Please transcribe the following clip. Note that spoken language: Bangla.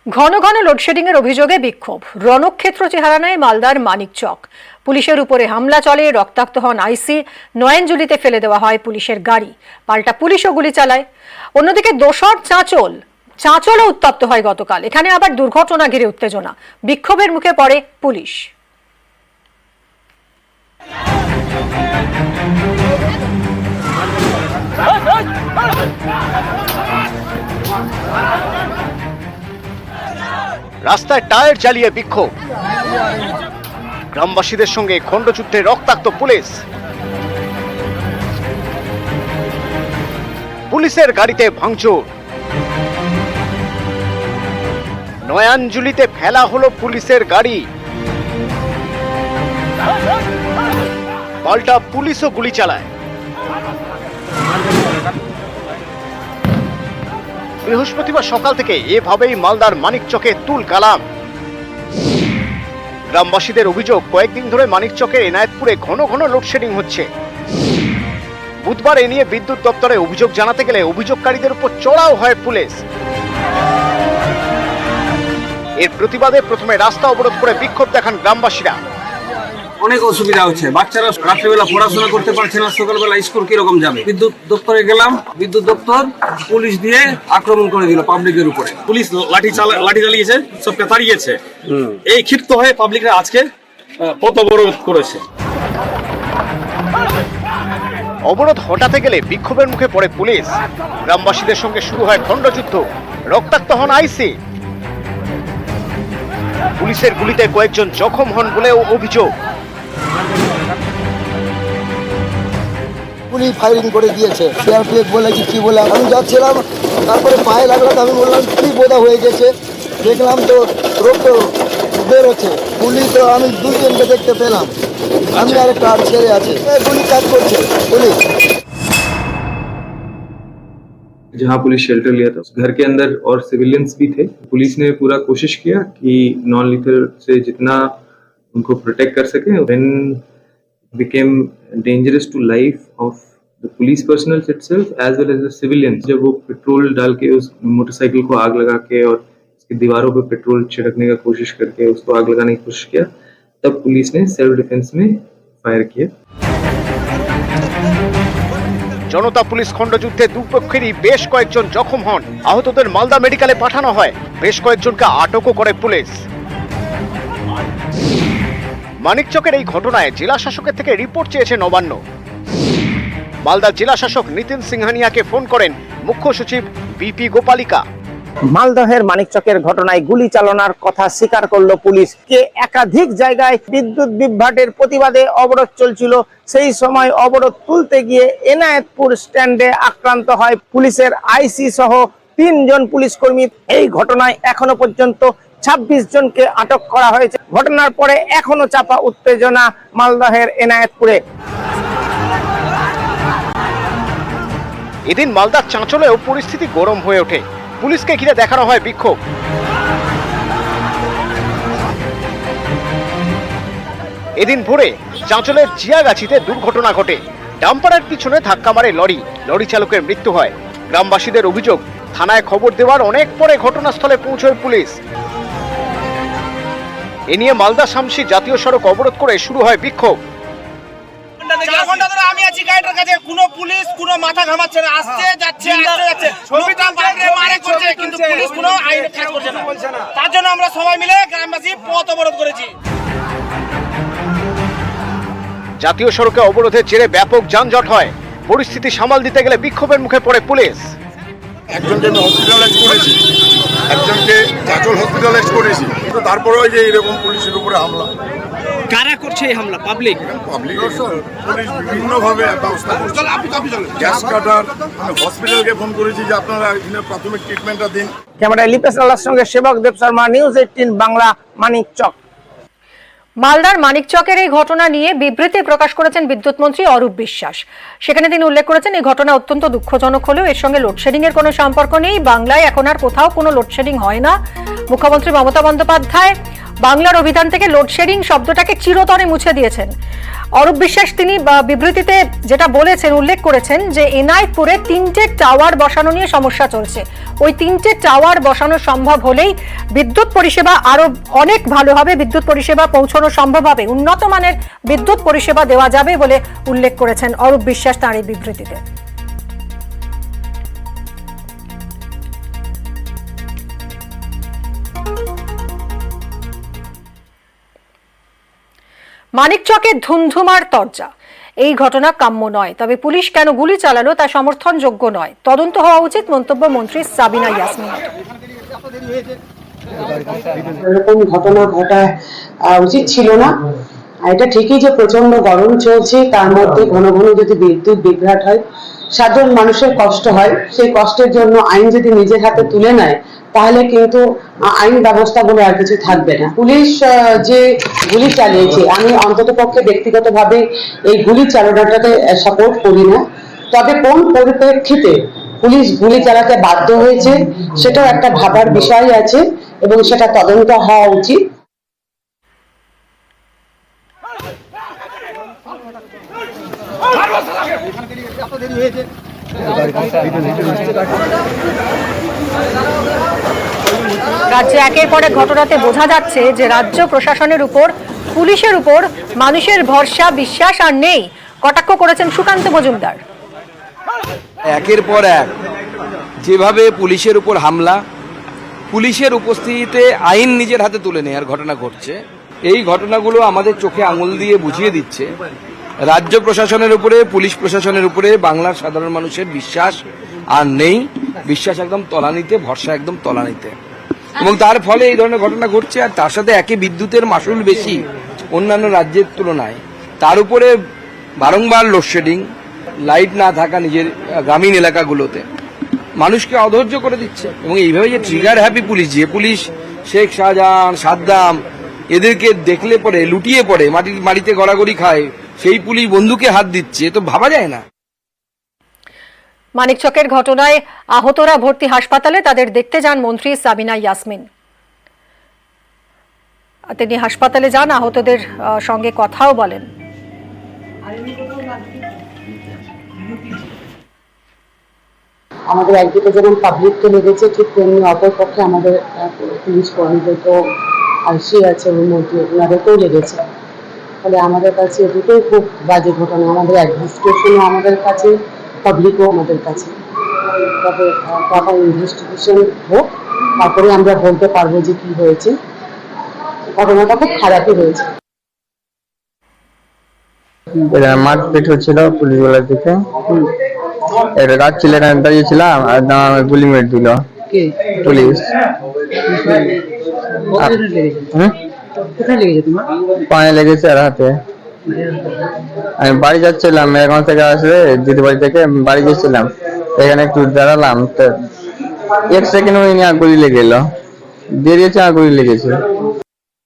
ঘন ঘন লোডশেডিং এর অভিযোগে বিক্ষোভ, রণক্ষেত্র চেহারা নেয় মালদার মানিকচক। পুলিশের উপরে হামলা চলে, রক্তাক্ত হন আইসি, নয়নজুলিতে ফেলে দেওয়া হয় পুলিশের গাড়ি, পাল্টা পুলিশও গুলি চালায়। অন্যদিকে দোসর চাঁচলও উত্তপ্ত হয় গতকাল। এখানে আবার দুর্ঘটনা ঘিরে উত্তেজনা, বিক্ষোভের মুখে পড়ে পুলিশ। রাস্তায় টায়ার জ্বালিয়ে বিক্ষোভ, গ্রামবাসীদের সঙ্গে খণ্ডযুদ্ধে রক্তাক্ত পুলিশ। পুলিশের গাড়িতে ভাঙচুর, নয়াঞ্জলিতে ফেলা হলো পুলিশের গাড়ি, পাল্টা পুলিশও গুলি চালায়। বৃহস্পতিবার সকাল থেকে এভাবেই মালদার মানিকচকে তুল কালাম। গ্রামবাসীদের অভিযোগ, কয়েকদিন ধরে মানিকচকের এনায়েতপুরে ঘন ঘন লোডশেডিং হচ্ছে। বুধবার এ নিয়ে বিদ্যুৎ দপ্তরে অভিযোগ জানাতে গেলে অভিযোগকারীদের উপর চড়াও হয় পুলিশ। এর প্রতিবাদে প্রথমে রাস্তা অবরোধ করে বিক্ষোভ দেখান গ্রামবাসীরা। অনেক অসুবিধা হচ্ছে, বাচ্চারা রাত্রেবেলা পড়াশোনা করতে পারছে না, সকালবেলা স্কুল কিরকম যাবে। বিদ্যুৎ দপ্তরে গেলাম, বিদ্যুৎ দপ্তর পুলিশ দিয়ে আক্রমণ করে দিল পাবলিকের উপরে। পুলিশ লাঠি চালিয়েছে, সবকে তাড়িয়েছে। এই ক্ষিপ্ত হয়ে পাবলিকরা আজকে পথ অবরোধ করেছে। অবরোধ হটাতে গেলে বিক্ষোভের মুখে পড়ে পুলিশ। গ্রামবাসীদের সঙ্গে শুরু হয় খণ্ডযুদ্ধ, রক্তাক্ত হন আইসি। পুলিশের গুলিতে কয়েকজন জখম হন বলেও অভিযোগ। পুলিশ ফায়ারিং করে দিয়েছে, সিআরপিএফ বলে কি বলে। আমি যাচ্ছিলাম, তারপরে পায়ে লাগলো, আমি বললাম কি বোধা হয়ে গেছে, দেখলাম তো রক্ত বেরোচ্ছে। পুলিশ তো আমি দুইজনকে দেখতে পেলাম, আমি আর একটা ছেড়ে আছে, গুলি কাজ করছে পুলিশ। जहाँ पुलिस शेल्टर लिया था, घर के अंदर और सिविलियंस भी थे। पुलिस ने पूरा कोशिश किया कि नॉन लीथल से जितना उनको प्रोटेक्ट कर सके। When became dangerous to life of the police personnel itself as well as the civilians, जब वो पेट्रोल डाल के उस मोटरसाइकिल को आग लगा के और उसकी दीवारों पे पेट्रोल छिड़कने का कोशिश करके उसको आग लगाने की कोशिश किया, तब पुलिस ने सेल्फ डिफेंस में फायर किया। জনতা পুলিশ খণ্ডযুদ্ধে দুপক্ষেরই বেশ কয়েকজন জখম হন। আহতদের মালদা মেডিকেলে পাঠানো হয়, বেশ কয়েকজনকে আটকও করে পুলিশ। মানিকচকের এই ঘটনায় জেলা শাসকের থেকে রিপোর্ট চেয়েছে নবান্ন। মালদা জেলা শাসক নিতিন সিংহানিয়াকে ফোন করেন মুখ্য সচিব বিপি গোপালিকা। মালদহের মানিকচকের ঘটনায় গুলি চালানোর কথা স্বীকার করলো পুলিশ। কে একাধিক জায়গায় বিদ্যুৎ বিভ্রাটের প্রতিবাদে অবরোধ চলছিল, সেই সময় অবরোধ তুলতে গিয়ে এনায়েতপুর স্ট্যান্ডে আক্রান্ত হয় পুলিশের আইসি সহ 3 জন পুলিশ কর্মী। এই ঘটনায় এখনো পর্যন্ত 26 জনকে আটক করা হয়েছে। ঘটনার পরে এখনো চাপা উত্তেজনা মালদহের এনায়েতপুরে। এদিন মালদার চাঁচলেও পরিস্থিতি গরম হয়ে ওঠে, পুলিশকে ঘিরে দেখানো হয় বিক্ষোভ। এদিন ভোরে চাঁচলের জিয়াগাছিতে দুর্ঘটনা ঘটে। ডাম্পারের পিছনে ধাক্কা মারে লরি, লরি চালকের মৃত্যু হয়। গ্রামবাসীদের অভিযোগ, থানায় খবর দেওয়ার অনেক পরে ঘটনাস্থলে পৌঁছয় পুলিশ। এ নিয়ে মালদা শামসি জাতীয় সড়ক অবরোধ করে শুরু হয় বিক্ষোভ। 4 ঘন্টা ধরে আমি আছি গাড়িটার কাছে, কোনো পুলিশ কোনো মাথা ঘামাচ্ছে না, আসছে যাচ্ছে ছবিটা মারে করছে, কিন্তু পুলিশ কোনো আইন কাজ করছে না। তার জন্য আমরা সবাই মিলে গ্রামবাসী পথ অবরোধ করেছি। জাতীয় সড়কে অবরোধের জেরে ব্যাপক যানজট হয়। পরিস্থিতি সামাল দিতে গেলে বিক্ষোভের মুখে পড়ে পুলিশ। একজনকে হসপিটালাইজ করেছি, একজনকে চাঁচল হসপিটালাইজ করেছি, কিন্তু তারপরে ওই যে এরকম পুলিশের উপরে হামলা। কারা করছে এই হামলা? পাবলিক পুলিশ বিভিন্নভাবে ব্যবস্থা করছে। গ্যাস কাটার, আমি হসপিটালকে ফোন করেছি যে আপনারা এখানে প্রাথমিক ট্রিটমেন্টটা দিন। ক্যামেরায় লিপেশ আল্লাহর সঙ্গে সেবক দেব শর্মা, নিউজ 18 বাংলা, মানিকচক। মালদার মানিকচকের এই ঘটনা নিয়ে বিবৃতি প্রকাশ করেছেন বিদ্যুৎ মন্ত্রী অরূপ বিশ্বাস। সেখানে তিনি উল্লেখ করেছেন, এই ঘটনা অত্যন্ত দুঃখজনক হলেও এর সঙ্গে লোডশেডিং এর কোনো সম্পর্ক নেই। বাংলায় এখন আর কোথাও কোনো লোডশেডিং হয় না। মুখ্যমন্ত্রী মমতা বন্দ্যোপাধ্যায় বাংলার অভিধান থেকে লোডশেডিং শব্দটাকে চিরতরে মুছে দিয়েছেন। অরূপ বিশ্বাস তিনি বিবৃতিতে যেটা বলেছেন, উল্লেখ করেছেন যে এনায়েতপুরে 3টে টাওয়ার বসানো নিয়ে সমস্যা চলছে। ওই 3টে টাওয়ার বসানো সম্ভব হলেই বিদ্যুৎ পরিষেবা আরো অনেক ভালো হবে, বিদ্যুৎ পরিষেবা পৌঁছানো সম্ভব হবে, উন্নত মানের বিদ্যুৎ পরিষেবা দেওয়া যাবে বলে উল্লেখ করেছেন অরূপ বিশ্বাস তাঁর এই বিবৃতিতে। মানিকচকে ধুন্ধুমার তরজা, এই ঘটনা কাম্য নয়, তবে পুলিশ কেন গুলি চালালো তা সমর্থনযোগ্য নয়, তদন্ত হওয়া উচিত, মন্তব্য মন্ত্রী সাবিনা ইয়াসমিনের। এরকম ঘটনা ঘটা উচিত ছিল না। এটা ঠিকই যে প্রচন্ড গরম চলছে, তার মধ্যে ঘন ঘন যদি বিদ্যুৎ বিভ্রাট হয়, সাধারণ মানুষের কষ্ট হয়। সেই কষ্টের জন্য আইন যদি নিজের হাতে তুলে নেয়, তাহলে কিন্তু আইন ব্যবস্থা বলে আর কিছু থাকবে না। পুলিশ যে গুলি চালিয়েছে, আমি অন্তত পক্ষে ব্যক্তিগতভাবে এই গুলি চালানোটাকে সাপোর্ট করি না। তবে কোন পরিপ্রেক্ষিতে পুলিশ গুলি চালাতে বাধ্য হয়েছে সেটাও একটা ভাবার বিষয় আছে, এবং সেটা তদন্ত হওয়া উচিত। রাজ্যে একের পর এক ঘটনাতে বোঝা যাচ্ছে যে রাজ্য প্রশাসনের উপর, পুলিশের উপর মানুষের ভরসা বিশ্বাস আর নেই, কটাক্ষ করেছেন সুকান্ত মজুমদার। একের পর এক যেভাবে পুলিশের উপর হামলা, পুলিশের উপস্থিতিতে আইন নিজের হাতে তুলে নেওয়ার ঘটনা ঘটছে, এই ঘটনাগুলো আমাদের চোখে আঙুল দিয়ে বুঝিয়ে দিচ্ছে রাজ্য প্রশাসনের উপরে, পুলিশ প্রশাসনের উপরে বাংলার সাধারণ মানুষের বিশ্বাস আর নেই, বিশ্বাস একদম তলানিতে, ভরসা একদম তলানিতে, এবং তার ফলে এই ধরনের ঘটনা ঘটছে। আর তার সাথে একে বিদ্যুতের মাসুল বেশি অন্যান্য রাজ্যের তুলনায়, তার উপরে বারংবার লোডশেডিং, লাইট না থাকা নিজের গ্রামীণ এলাকাগুলোতে মানুষকে অধৈর্য করে দিচ্ছে। এবং এইভাবে যে ট্রিগার হ্যাপি পুলিশ, যে পুলিশ শেখ শাহজাহান, সাদ্দাম এদেরকে দেখলে পরে লুটিয়ে পড়ে, মাটিতে গড়াগড়ি খায়, সেই পুলিশ বন্দুকে হাত দিচ্ছে, তো ভাবা যায় না। মানিকচকের ঘটনায় আহতরা ভর্তি হাসপাতালে, তাদের দেখতে যান মন্ত্রী সাবিনা ইয়াসমিন। তিনি হাসপাতালে যান, আহতদের সঙ্গে কথাও বলেন। আমাদের একদিকে যেমন পাবলিককে লেগেছে, ঠিক তেমনি অপরপক্ষে আমাদের পুলিশ কর্মীদের তো আইসি আছে, ওর মধ্যে ওনাদেরকেও লেগেছে। ফলে আমাদের কাছে দুটোই খুব বাজে ঘটনা, আমাদের অ্যাডমিনিস্ট্রেশনও আমাদের কাছে, পাবলিকও আমাদের কাছে। তবে প্রপার ইনভেস্টিগেশন হোক, তারপরে আমরা বলতে পারবো যে কি হয়েছে। ঘটনাটা খুব খারাপই হয়েছে। মারপিট হচ্ছিল পুলিশওয়ালার দিকে, রাত্রিল এখানে দাঁড়িয়েছিলাম আর গুলি মেরে দিল পুলিশ। পায়ে লেগেছে আর হাতে। আমি বাড়ি যাচ্ছিলাম, এখন থেকে আসলে দিদি বাড়ি থেকে বাড়ি যাচ্ছিলাম, এখানে একটু দাঁড়ালাম, তো 1 সেকেন্ড গুলি লেগে গেল, বেরিয়েছে আর গুলি লেগেছে।